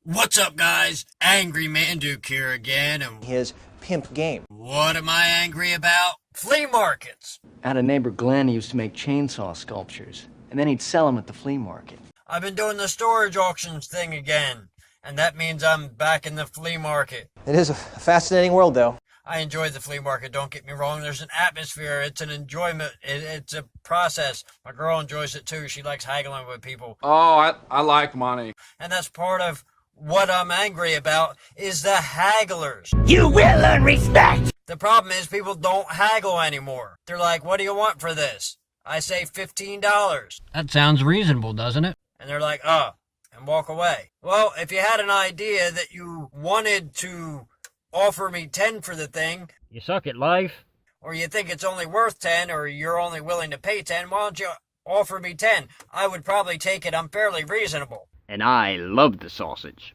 What's up, guys? Angry Manduke here again, and His pimp game. what am I angry about? Flea markets. I had a neighbor, Glenn, who used to make chainsaw sculptures, and then he'd sell them at the flea market. I've been doing the storage auctions thing again, and that means I'm back in the flea market. It is a fascinating world, though. I enjoy the flea market, don't get me wrong. There's an atmosphere, it's an enjoyment, it's a process. My girl enjoys it too. She likes haggling with people. Oh, I like money. And that's part of what I'm angry about is the hagglers. You will learn respect! The problem is people don't haggle anymore. They're like, what do you want for this? I say $15. That sounds reasonable, doesn't it? And they're like, and walk away. Well, if you had an idea that you wanted to offer me 10 for the thing, you suck at life, or you think it's only worth 10, or you're only willing to pay 10, why don't you offer me 10? I would probably take it. I'm fairly reasonable. And I love the sausage.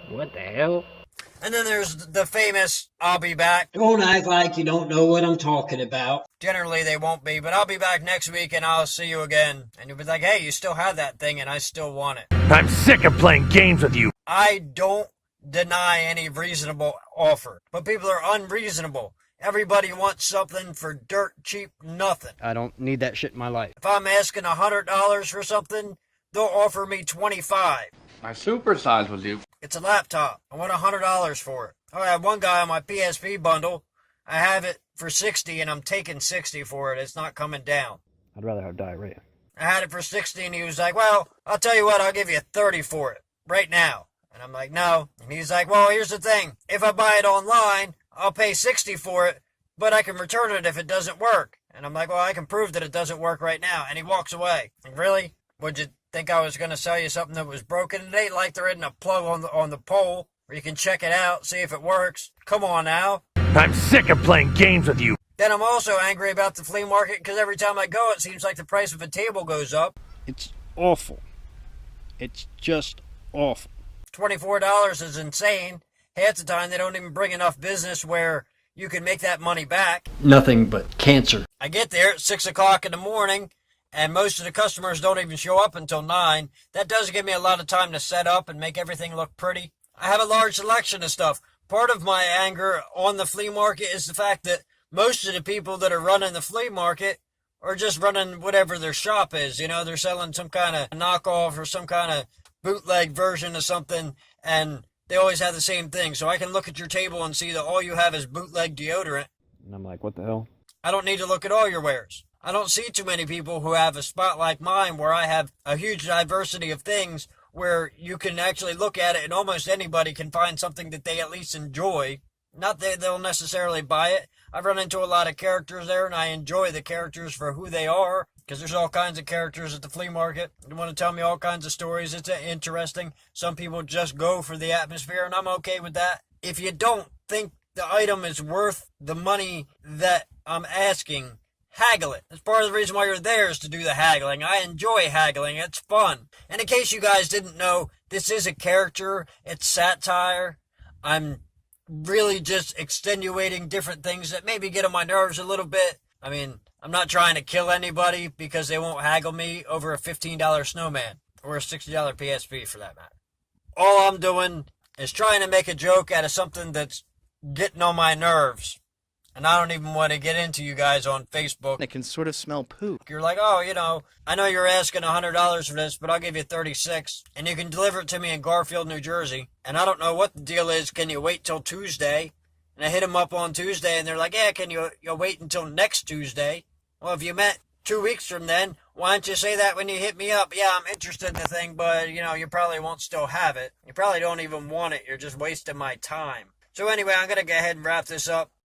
What the hell? And then there's the famous, I'll be back. Don't act like you don't know what I'm talking about. Generally, they won't be, but I'll be back next week and I'll see you again. And you'll be like, hey, you still have that thing and I still want it. I'm sick of playing games with you. I don't deny any reasonable offer, but people are unreasonable. Everybody wants something for dirt cheap nothing. I don't need that shit in my life. If I'm asking $100 for something, they'll offer me $25. I supersize with you. It's a laptop. I want $100 for it. I have one guy on my PSP bundle. I have it for $60 and I'm taking $60 for it. It's not coming down. I'd rather have diarrhea. I had it for $60 and he was like, well, I'll tell you what, I'll give you $30 for it right now. And I'm like, no. And he's like, well, here's the thing. If I buy it online, I'll pay $60 for it, but I can return it if it doesn't work. And I'm like, well, I can prove that it doesn't work right now. And he walks away. Like, really? Would you think I was going to sell you something that was broken? It ain't like there isn't a plug on the pole where you can check it out, see if it works. Come on now. I'm sick of playing games with you. Then I'm also angry about the flea market because every time I go, it seems like the price of a table goes up. It's awful. It's just awful. $24 is insane. Half the time, they don't even bring enough business where you can make that money back. Nothing but cancer. I get there at 6 o'clock in the morning, and most of the customers don't even show up until 9. That does give me a lot of time to set up and make everything look pretty. I have a large selection of stuff. Part of my anger on the flea market is the fact that most of the people that are running the flea market are just running whatever their shop is. You know, they're selling some kind of knockoff or some kind of bootleg version of something, and they always have the same thing. So I can look at your table and see that all you have is bootleg deodorant. And I'm like, what the hell? I don't need to look at all your wares. I don't see too many people who have a spot like mine where I have a huge diversity of things where you can actually look at it and almost anybody can find something that they at least enjoy. Not that they'll necessarily buy it. I've run into a lot of characters there, and I enjoy the characters for who they are, because there's all kinds of characters at the flea market. You want to tell me all kinds of stories. It's interesting. Some people just go for the atmosphere, and I'm okay with that. If you don't think the item is worth the money that I'm asking, haggle it. That's part of the reason why you're there, is to do the haggling. I enjoy haggling. It's fun. And in case you guys didn't know, this is a character. It's satire. I'm really just extenuating different things that maybe get on my nerves a little bit. I mean, I'm not trying to kill anybody because they won't haggle me over a $15 snowman or a $60 PSP for that matter. All I'm doing is trying to make a joke out of something that's getting on my nerves. And I don't even want to get into you guys on Facebook. It can sort of smell poo. You're like, oh, you know, I know you're asking $100 for this, but I'll give you $36. And you can deliver it to me in Garfield, New Jersey. And I don't know what the deal is. Can you wait till Tuesday? And I hit them up on Tuesday, and they're like, yeah, can you wait until next Tuesday? Well, if you meant 2 weeks from then, why don't you say that when you hit me up? Yeah, I'm interested in the thing, but, you know, you probably won't still have it. You probably don't even want it. You're just wasting my time. So anyway, I'm going to go ahead and wrap this up.